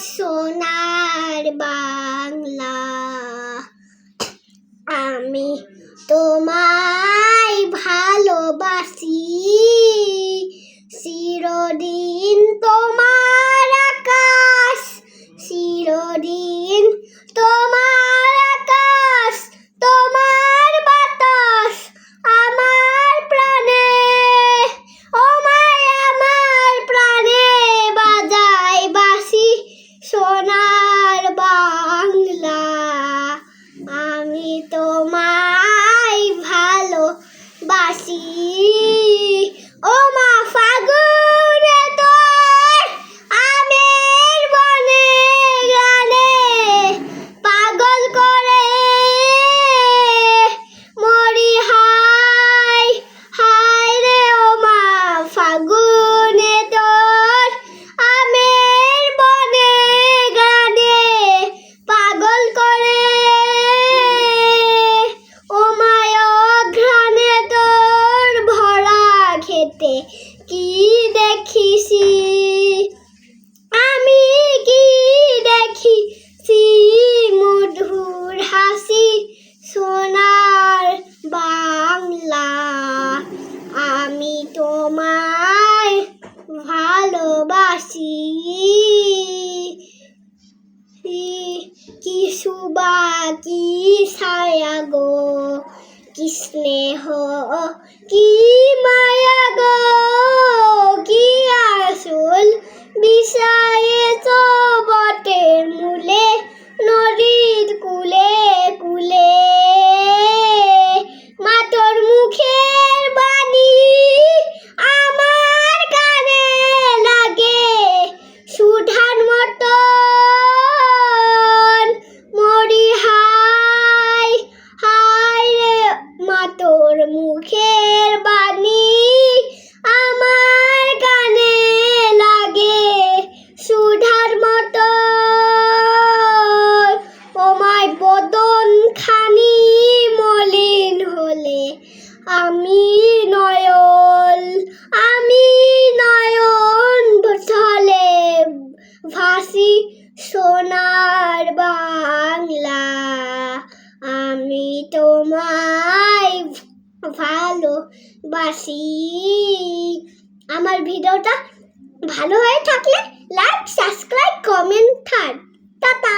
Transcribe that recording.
সোনার বাংলা। আমি তোমায় ভালোবাসি, চিরদিন তোমার আকাশ, চিরদিন তোমার আকাশ, তোমার বাতাস আমার প্রাণে, ও মায় আমার প্রাণে বাজায় বাঁশি সোনার বাংলা। আমি তোমায় ভালোবাসি, ও মা ফাগুনে তোর আমের বনে গানে পাগল করে মরি, হায় হায় রে ও মা ফাগুনে তোর আমের বনে গানে পাগল করে, ও মায় ঘ্রাণে তোর ভরা খেতে কি দেখিছি, আমি কি দেখিছি মধুর হাসি সোনার বাংলা। আমি তোমায় ভালোবাসি, কি শুভা কি ছায়া গো, কি স্নেহ কি মায়া গো, কি আসল বিষায়েছ বটের মূলে নদীর কুলে কুলে, মা তোর মুখের বাণী আমার কানে লাগে সুধার মতন মরি, হায় হায় রে মা তোর মুখের বাণী আমার কানে লাগে সুধার মতন, ও মায় বদন খানি মলিন হলে আমি নয়ন ছলে ভাসি সোনার বাংলা। আমি তোমায় ভালোবাসি। আমার ভিডিওটা ভালো হয়ে থাকলে লাইক, সাবস্ক্রাইব, কমেন্ট, টাটা।